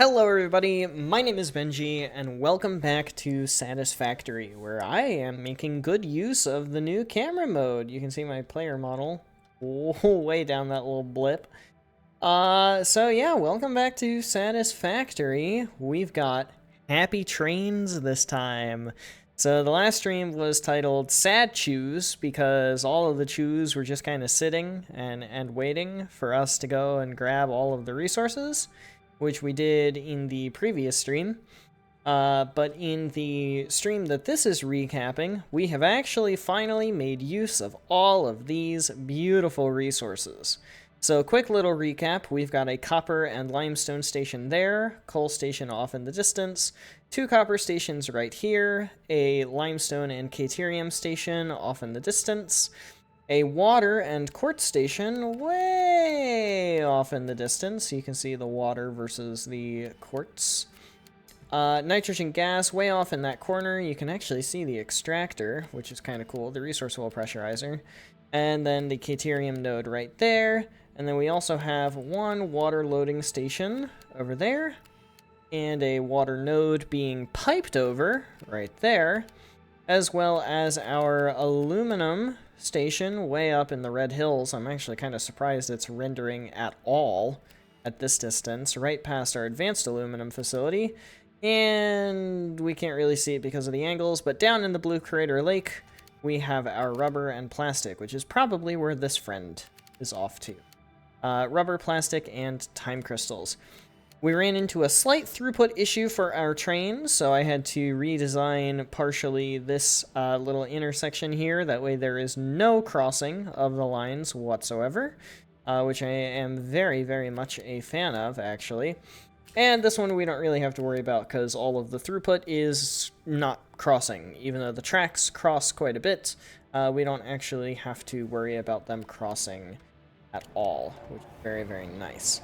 Hello everybody, my name is Benji, and welcome back to Satisfactory, where I am making good use of the new camera mode. You can see my player model way down that little blip. So yeah, welcome back to Satisfactory. We've got happy trains this time. So the last stream was titled Sad Chews, because all of the chews were just kind of sitting and waiting for us to go and grab all of the resources, which we did in the previous stream. But in the stream that this is recapping, we have actually finally made use of all of these beautiful resources. So quick little recap, we've got a copper and limestone station there, coal station off in the distance, 2 copper stations right here, a limestone and caterium station off in the distance, a water and quartz station way off in the distance. You can see the water versus the quartz. Nitrogen gas way off in that corner. You can actually see the extractor, which is kind of cool, the resource well pressurizer. And then the caterium node right there. And then we also have one water loading station over there, and a water node being piped over right there, as well as our aluminum station way up in the Red Hills. I'm actually kind of surprised it's rendering at all at this distance, right past our advanced aluminum facility. And we can't really see it because of the angles, but down in the Blue Crater Lake, we have our rubber and plastic, which is probably where this friend is off to. Rubber, plastic, and time crystals. We ran into a slight throughput issue for our train, so I had to redesign partially this little intersection here. That way there is no crossing of the lines whatsoever, which I am very, very much a fan of, actually. And this one we don't really have to worry about because all of the throughput is not crossing. Even though the tracks cross quite a bit, we don't actually have to worry about them crossing at all, which is very, very nice.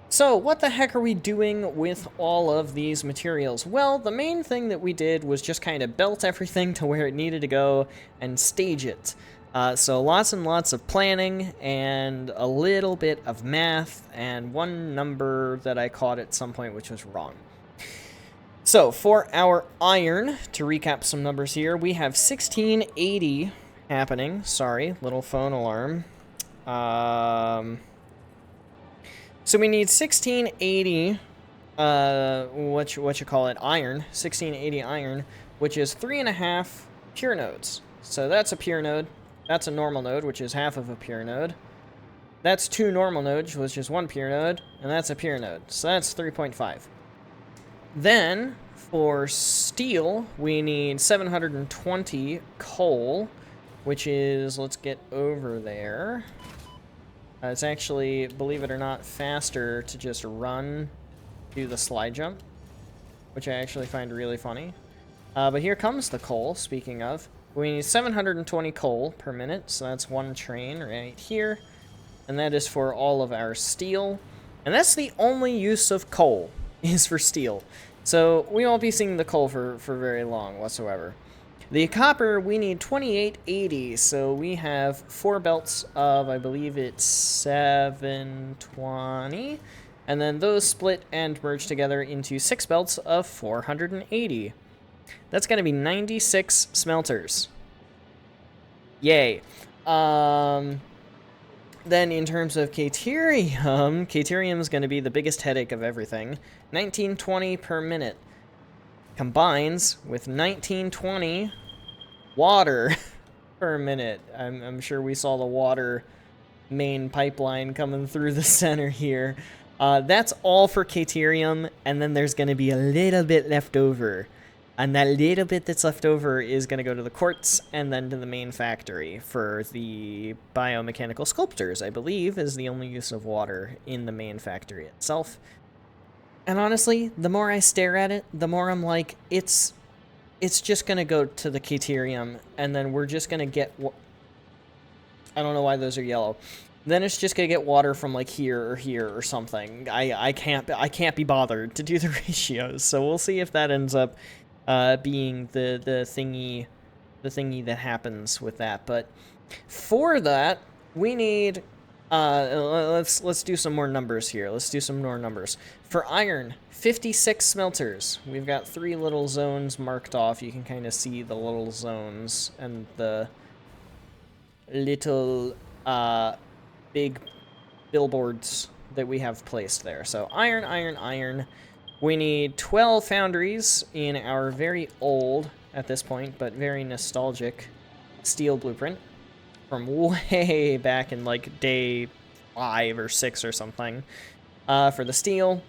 So, what the heck are we doing with all of these materials? Well, the main thing that we did was just kind of belt everything to where it needed to go and stage it. So lots and lots of planning and a little bit of math and one number that I caught at some point which was wrong. So, for our iron, to recap some numbers here, we have 1680 happening. Sorry, little phone alarm. So we need 1680, what you call it, iron, 1680 iron, which is 3.5 pure nodes. So that's a pure node, that's a normal node, which is half of a pure node. That's 2 normal nodes, which is 1 pure node, and that's a pure node. So that's 3.5. Then, for steel, we need 720 coal, which is, let's get over there. It's actually, believe it or not, faster to just run, do the slide jump, which I actually find really funny. But here comes the coal, speaking of. We need 720 coal per minute, so that's 1 train right here. And that is for all of our steel. And that's the only use of coal, is for steel. So we won't be seeing the coal for very long whatsoever. The copper, we need 2880, so we have 4 belts of, I believe it's 720, and then those split and merge together into 6 belts of 480. That's going to be 96 smelters. Yay. Then in terms of caterium is going to be the biggest headache of everything. 1920 per minute. Combines with 1920 water per minute. I'm sure we saw the water main pipeline coming through the center here. That's all for caterium, and then there's going to be a little bit left over. And that little bit that's left over is going to go to the quartz and then to the main factory for the biomechanical sculptors, I believe, is the only use of water in the main factory itself. And honestly, the more I stare at it, the more I'm like, it's just going to go to the caterium, and then we're just going to get... I don't know why those are yellow. Then it's just going to get water from, like, here or something. I can't be bothered to do the ratios, so we'll see if that ends up being the thingy that happens with that. But for that, we need Let's do some more numbers here. Let's do some more numbers. For iron, 56 smelters. We've got 3 little zones marked off. You can kind of see the little zones and the little big billboards that we have placed there. So iron, iron, iron. We need 12 foundries in our very old, at this point, but very nostalgic steel blueprint from way back in like day 5 or 6 or something. For the steel,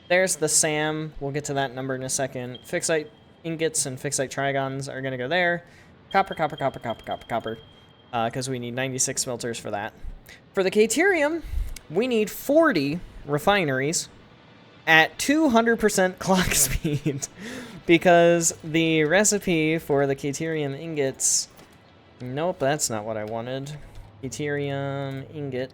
there's the SAM. We'll get to that number in a second. Fixite ingots and fixite trigons are going to go there. Copper, copper, copper, copper, copper, copper. Because we need 96 smelters for that. For the Caterium, we need 40 refineries at 200% clock speed. Because the recipe for the Caterium ingots... Nope, that's not what I wanted. Caterium ingot.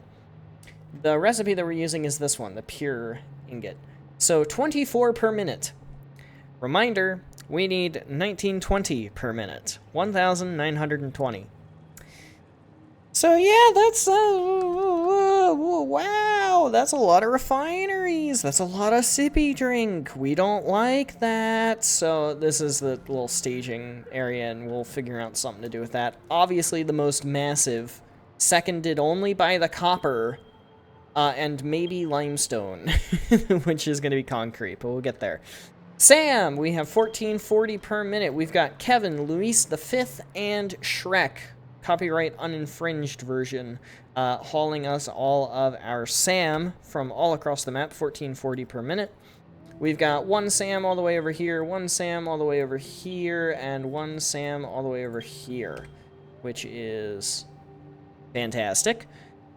The recipe that we're using is this one, the pure ingot. So 24 per minute. Reminder, we need 1920 per minute. 1,920. So yeah, that's wow, that's a lot of refineries. That's a lot of sippy drink. We don't like that. So this is the little staging area, and we'll figure out something to do with that. Obviously, the most massive, seconded only by the copper, and maybe limestone, which is going to be concrete, but we'll get there. Sam, we have 1440 per minute. We've got Kevin, Luis the Fifth, and Shrek. Copyright uninfringed version, hauling us all of our SAM from all across the map, 1440 per minute. We've got one SAM all the way over here, one SAM all the way over here, and one SAM all the way over here, which is fantastic.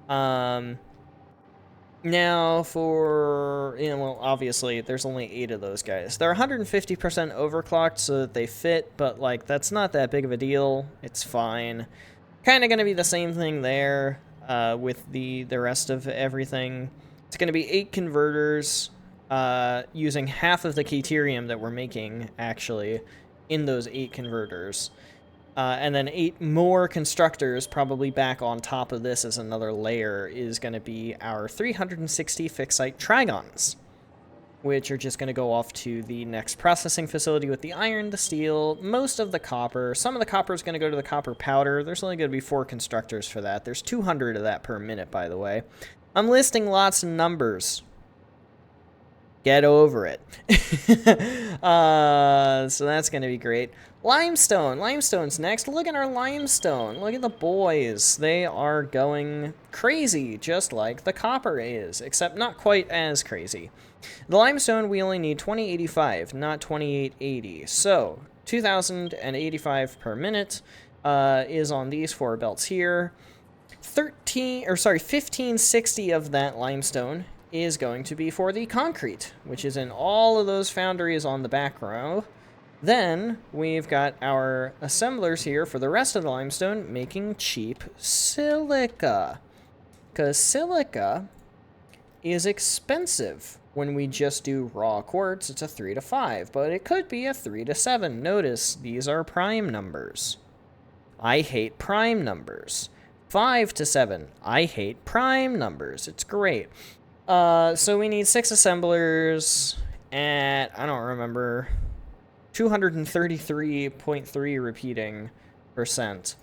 Now for, well, obviously there's only 8 of those guys. They're 150% overclocked so that they fit, but like that's not that big of a deal. It's fine. Kind of going to be the same thing there with the rest of everything. It's going to be 8 converters using half of the Caterium that we're making, actually, in those 8 converters. And then 8 more Constructors, probably back on top of this as another layer, is going to be our 360 fixite trigons, which are just going to go off to the next processing facility with the iron, the steel, most of the copper. Some of the copper is going to go to the copper powder. There's only going to be 4 Constructors for that. There's 200 of that per minute, by the way. I'm listing lots of numbers. Get over it. So that's going to be great. Limestone. Limestone's next. Look at our limestone. Look at the boys. They are going crazy, just like the copper is, except not quite as crazy. The limestone, we only need 2085, not 2880. So 2085 per minute is on these 4 belts here. 1560 of that limestone is going to be for the concrete, which is in all of those foundries on the back row. Then we've got our assemblers here for the rest of the limestone making cheap silica. Because silica is expensive. When we just do raw quartz, it's a 3 to 5, but it could be a 3 to 7. Notice, these are prime numbers. I hate prime numbers. 5 to 7. I hate prime numbers. It's great. So we need 6 assemblers at, I don't remember, 233.3 repeating %.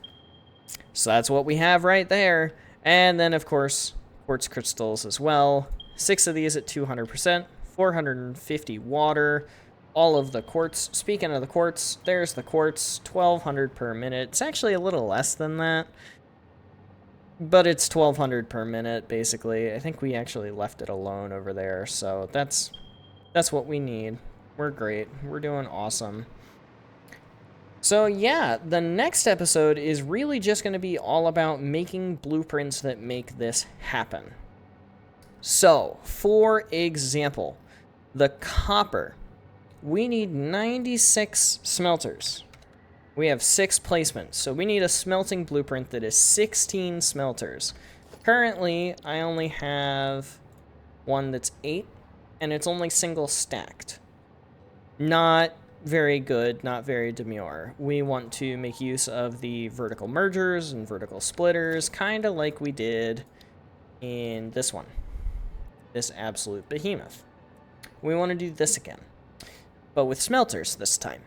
So that's what we have right there. And then, of course, quartz crystals as well. 6 of these at 200%, 450 water, all of the quartz. Speaking of the quartz, there's the quartz, 1200 per minute. It's actually a little less than that, but it's 1200 per minute, basically. I think we actually left it alone over there, so that's what we need. We're great. We're doing awesome. So yeah, the next episode is really just going to be all about making blueprints that make this happen. So, for example, the copper. We need 96 smelters. We have 6 placements, so we need a smelting blueprint that is 16 smelters. Currently, I only have one that's 8, and it's only single stacked. Not very good, not very demure. We want to make use of the vertical mergers and vertical splitters, kind of like we did in this one. This absolute behemoth. We want to do this again, but with smelters this time.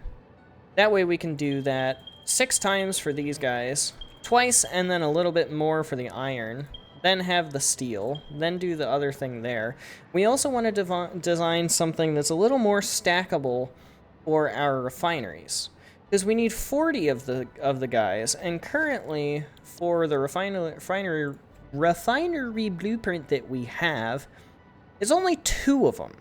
That way we can do that 6 times for these guys, twice, and then a little bit more for the iron, then have the steel, then do the other thing there. We also want to design something that's a little more stackable for our refineries, because we need 40 of the guys, and currently for the refinery blueprint that we have, is only 2 of them.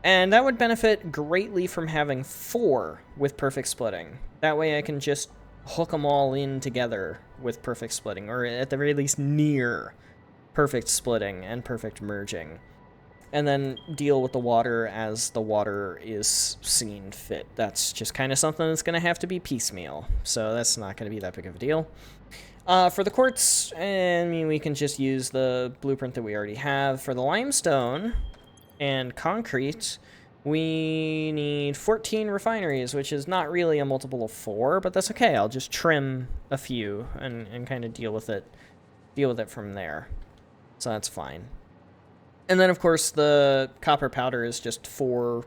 And that would benefit greatly from having 4 with perfect splitting. That way I can just hook them all in together with perfect splitting, or at the very least near perfect splitting and perfect merging. And then deal with the water as the water is seen fit. That's just kind of something that's going to have to be piecemeal, so that's not going to be that big of a deal. For the quartz, I mean, we can just use the blueprint that we already have. For the limestone and concrete, we need 14 refineries, which is not really a multiple of 4, but that's okay. I'll just trim a few and kind of deal with it from there. So that's fine. And then, of course, the copper powder is just 4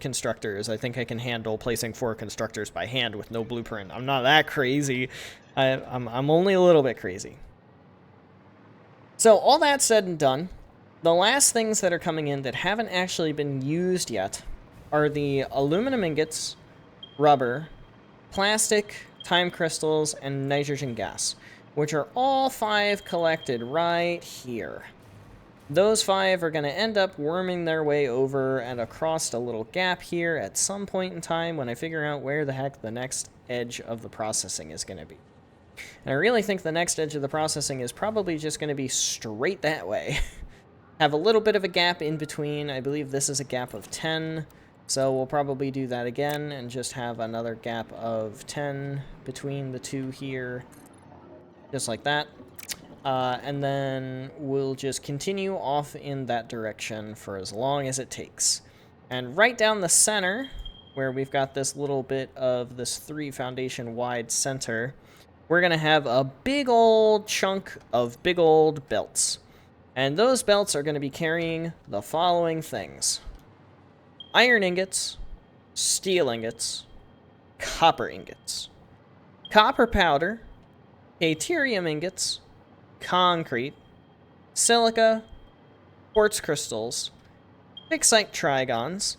constructors. I think I can handle placing 4 constructors by hand with no blueprint. I'm not that crazy. I'm only a little bit crazy. So all that said and done, the last things that are coming in that haven't actually been used yet are the aluminum ingots, rubber, plastic, time crystals, and nitrogen gas, which are all 5 collected right here. Those 5 are going to end up worming their way over and across a little gap here at some point in time when I figure out where the heck the next edge of the processing is going to be. And I really think the next edge of the processing is probably just going to be straight that way. Have a little bit of a gap in between. I believe this is a gap of 10, so we'll probably do that again and just have another gap of 10 between the 2 here, just like that. And then we'll just continue off in that direction for as long as it takes. And right down the center, where we've got this little bit of this 3 foundation wide center, we're going to have a big old chunk of big old belts. And those belts are going to be carrying the following things: iron ingots, steel ingots, copper ingots, copper powder, yttrium ingots, concrete, silica, quartz crystals, fixite trigons,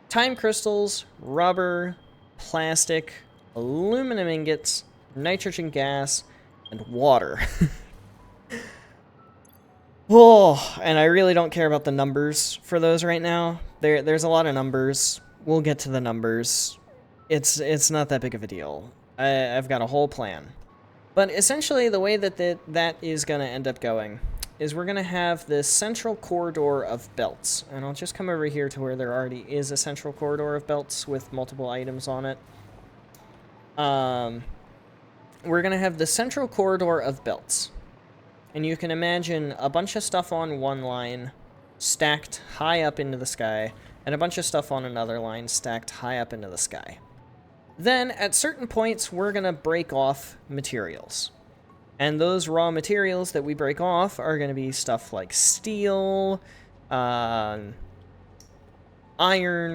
time crystals, rubber, plastic, aluminum ingots, nitrogen gas, and water. Oh, and I really don't care about the numbers for those right now. There's a lot of numbers. We'll get to the numbers. It's not that big of a deal. I've got a whole plan. But essentially, the way that is going to end up going is we're going to have this central corridor of belts. And I'll just come over here to where there already is a central corridor of belts with multiple items on it. We're going to have the central corridor of belts. And you can imagine a bunch of stuff on one line stacked high up into the sky, and a bunch of stuff on another line stacked high up into the sky. Then, at certain points, we're going to break off materials. And those raw materials that we break off are going to be stuff like steel, iron,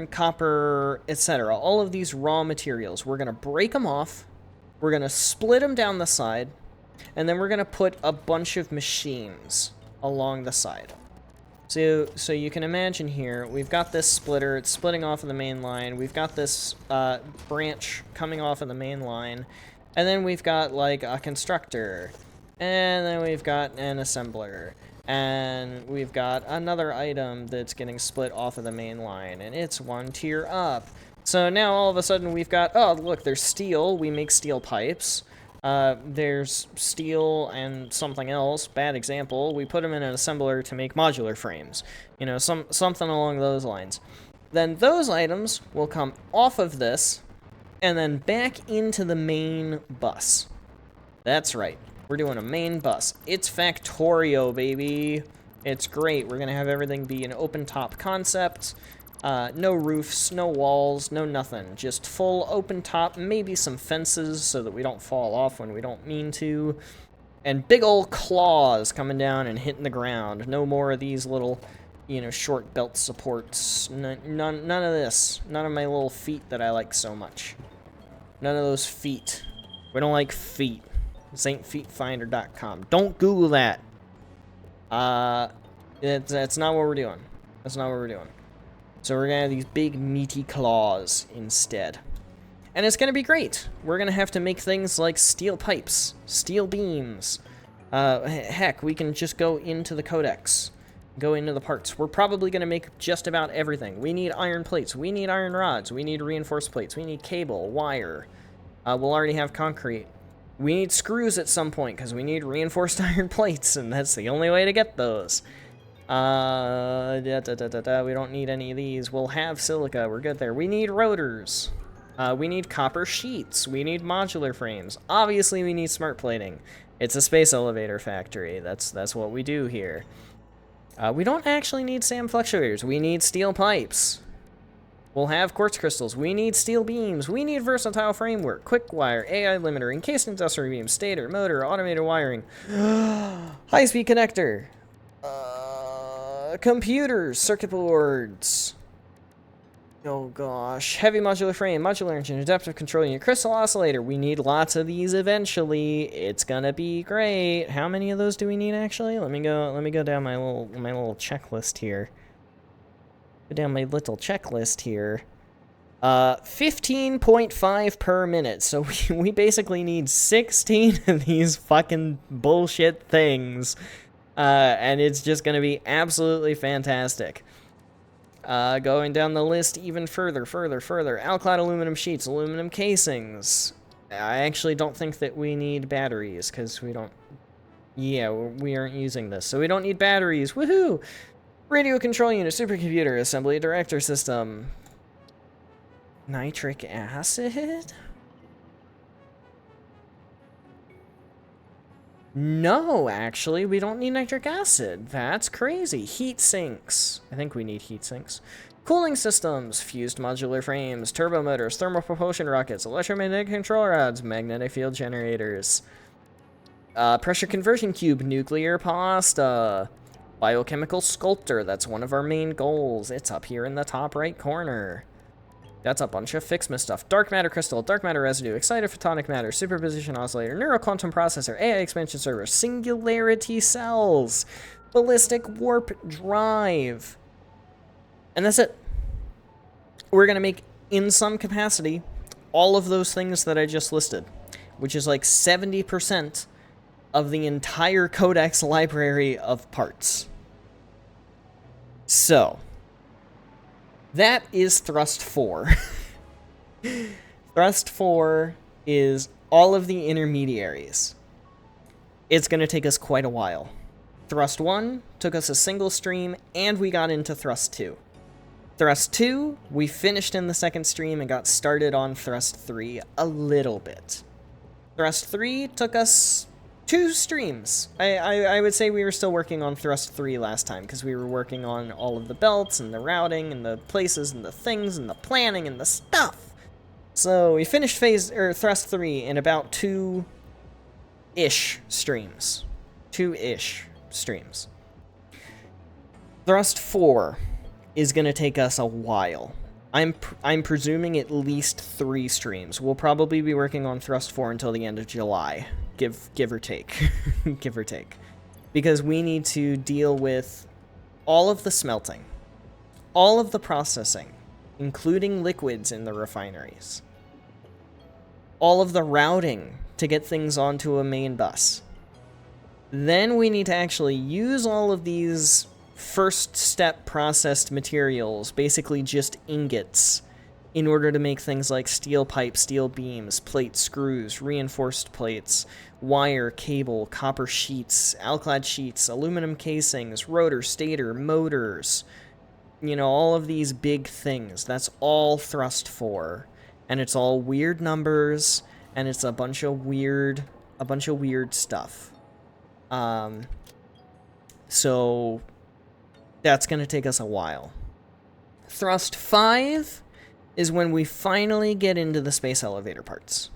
copper, etc. All of these raw materials. We're going to break them off, we're going to split them down the side, and then we're going to put a bunch of machines along the side. So you can imagine here, we've got this splitter, it's splitting off of the main line, we've got this branch coming off of the main line, and then we've got like a constructor, and then we've got an assembler, and we've got another item that's getting split off of the main line, and it's 1 tier up. So now all of a sudden we've got, oh look, there's steel, we make steel pipes. There's steel and something else, bad example, we put them in an assembler to make modular frames. You know, something along those lines. Then those items will come off of this, and then back into the main bus. That's right, we're doing a main bus. It's Factorio, baby! It's great, we're gonna have everything be an open top concept. No roofs, no walls, no nothing. Just full open top, maybe some fences so that we don't fall off when we don't mean to. And big old claws coming down and hitting the ground. No more of these little, you know, short belt supports. None of this. None of my little feet that I like so much. None of those feet. We don't like feet. This ain't feetfinder.com. Don't Google that. That's not what we're doing. That's not what we're doing. So we're gonna have these big meaty claws instead. And it's gonna be great. We're gonna have to make things like steel pipes, steel beams. Heck, we can just go into the codex, go into the parts. We're probably gonna make just about everything. We need iron plates, we need iron rods, we need reinforced plates, we need cable, wire. We'll already have concrete. We need screws at some point, because we need reinforced iron plates, and that's the only way to get those. We don't need any of these. We'll have silica, we're good there. We need rotors. We need copper sheets. We need modular frames. Obviously, we need smart plating. It's a space elevator factory. That's what we do here. We don't actually need SAM fluctuators. We need steel pipes. We'll have quartz crystals. We need steel beams. We need versatile framework, quick wire, AI limiter, encased industrial beam, stator, motor, automated wiring, high-speed connector, computers, circuit boards. Oh gosh, heavy modular frame, modular engine, adaptive control unit, crystal oscillator. We need lots of these eventually. It's gonna be great. How many of those do we need actually? Let me go down my little checklist here. Go down my little checklist here. 15.5 per minute. So we basically need 16 of these fucking bullshit things. And it's just gonna be absolutely fantastic. Going down the list even further. Alclad aluminum sheets, aluminum casings. I actually don't think that we need batteries, because we don't... Yeah, we aren't using this, so we don't need batteries. Woohoo! Radio control unit, supercomputer, assembly director system. Nitric acid? No, actually, we don't need nitric acid. That's crazy. Heat sinks. I think we need heat sinks. Cooling systems, fused modular frames, turbo motors, thermal propulsion rockets, electromagnetic control rods, magnetic field generators, pressure conversion cube, nuclear pasta, biochemical sculptor. That's one of our main goals. It's up here in the top right corner. That's a bunch of Fixma stuff. Dark matter crystal, dark matter residue, excited photonic matter, superposition oscillator, neuroquantum processor, AI expansion server, singularity cells, ballistic warp drive. And that's it. We're going to make, in some capacity, all of those things that I just listed, which is like 70% of the entire codex library of parts. So... that is Thrust 4. Thrust 4 is all of the intermediaries. It's going to take us quite a while. Thrust 1 took us a single stream, and we got into Thrust 2. Thrust 2, we finished in the second stream and got started on Thrust 3 a little bit. Thrust 3 took us 2 streams. I would say we were still working on Thrust 3 last time, because we were working on all of the belts, and the routing, and the places, and the things, and the planning, and the stuff. So we finished Thrust 3 in about 2-ish streams. 2-ish streams. Thrust 4 is going to take us a while. I'm presuming at least 3 streams. We'll probably be working on Thrust 4 until the end of July. Give or take. Give or take. Because we need to deal with all of the smelting, all of the processing, including liquids in the refineries, all of the routing to get things onto a main bus. Then we need to actually use all of these first step processed materials, basically just ingots, in order to make things like steel pipe, steel beams, plates, screws, reinforced plates, wire, cable, copper sheets, alclad sheets, aluminum casings, rotor, stator, motors, you know, all of these big things. That's all Thrust 4. And it's all weird numbers, and it's a bunch of weird stuff. So that's going to take us a while. Thrust 5 is when we finally get into the space elevator parts.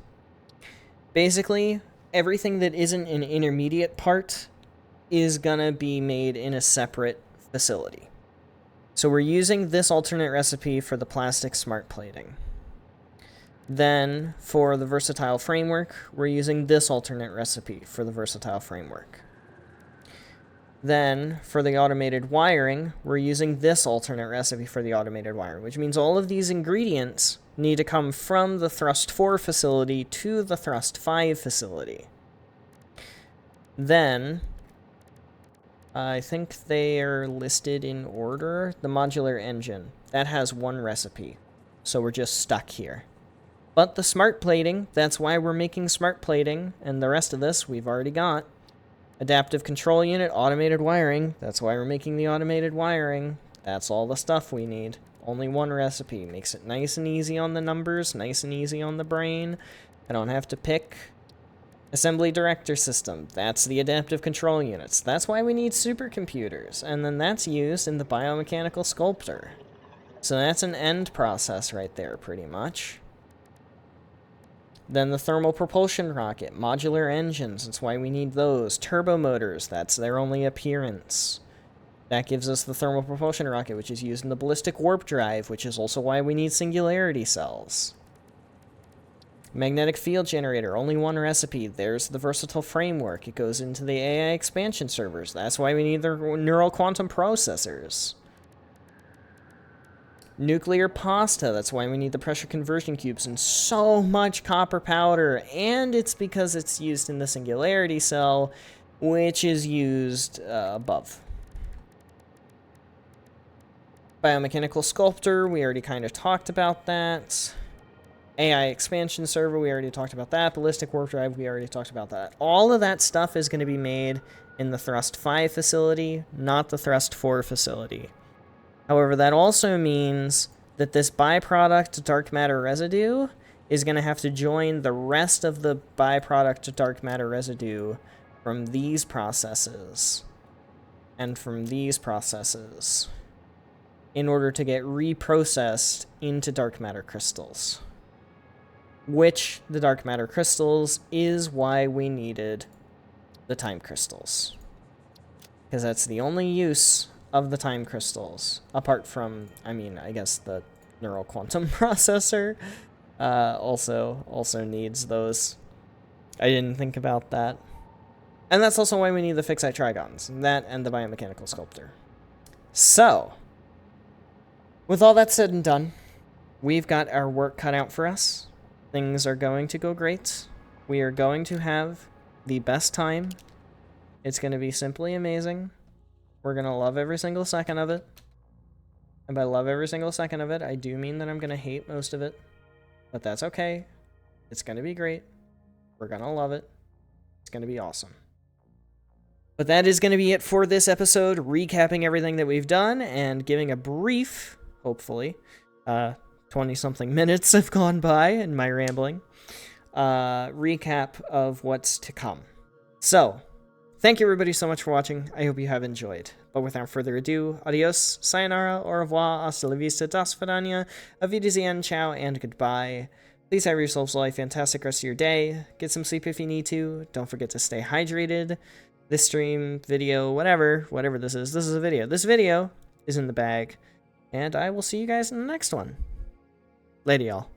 Basically, everything that isn't an intermediate part is gonna be made in a separate facility. So we're using this alternate recipe for the plastic smart plating. Then for the versatile framework, we're using this alternate recipe for the versatile framework. Then for the automated wiring, we're using this alternate recipe for the automated wiring, which means all of these ingredients need to come from the Thrust 4 facility to the Thrust 5 facility. Then, I think they are listed in order. The modular engine, that has one recipe, so we're just stuck here. But the smart plating, that's why we're making smart plating, and the rest of this we've already got. Adaptive control unit, automated wiring, that's why we're making the automated wiring. That's all the stuff we need. Only one recipe. Makes it nice and easy on the numbers, nice and easy on the brain. I don't have to pick. Assembly director system, that's the adaptive control units. That's why we need supercomputers, and then that's used in the biomechanical sculptor. So that's an end process right there, pretty much. Then the thermal propulsion rocket, modular engines, that's why we need those. Turbo motors, that's their only appearance. That gives us the thermal propulsion rocket, which is used in the ballistic warp drive, which is also why we need singularity cells. Magnetic field generator, only one recipe. There's the versatile framework. It goes into the AI expansion servers. That's why we need the neural quantum processors. Nuclear pasta, that's why we need the pressure conversion cubes and so much copper powder, and it's because it's used in the singularity cell, which is used above. Biomechanical sculptor, we already kind of talked about that. AI expansion server, we already talked about that. Ballistic warp drive, we already talked about that. All of that stuff is going to be made in the Thrust 5 facility, not the Thrust 4 facility. However, that also means that this byproduct dark matter residue is going to have to join the rest of the byproduct dark matter residue from these processes and from these processes in order to get reprocessed into dark matter crystals. Which, the dark matter crystals, is why we needed the time crystals. Because that's the only use of the time crystals, apart from, I mean, I guess the neural quantum processor also needs those. I didn't think about that. And that's also why we need the fixite trigons, that and the biomechanical sculptor. So, with all that said and done, we've got our work cut out for us. Things are going to go great. We are going to have the best time. It's going to be simply amazing. We're going to love every single second of it. And by love every single second of it, I do mean that I'm going to hate most of it. But that's okay. It's going to be great. We're going to love it. It's going to be awesome. But that is going to be it for this episode, recapping everything that we've done and giving a brief, hopefully, 20-something minutes have gone by in my rambling, recap of what's to come. So, thank you everybody so much for watching. I hope you have enjoyed. But without further ado, adios, sayonara, au revoir, hasta la vista, das vidania, auf Wiedersehen, ciao, and goodbye. Please have yourselves a fantastic rest of your day. Get some sleep if you need to. Don't forget to stay hydrated. This stream, video, whatever this is a video. This video is in the bag. And I will see you guys in the next one. Later, y'all.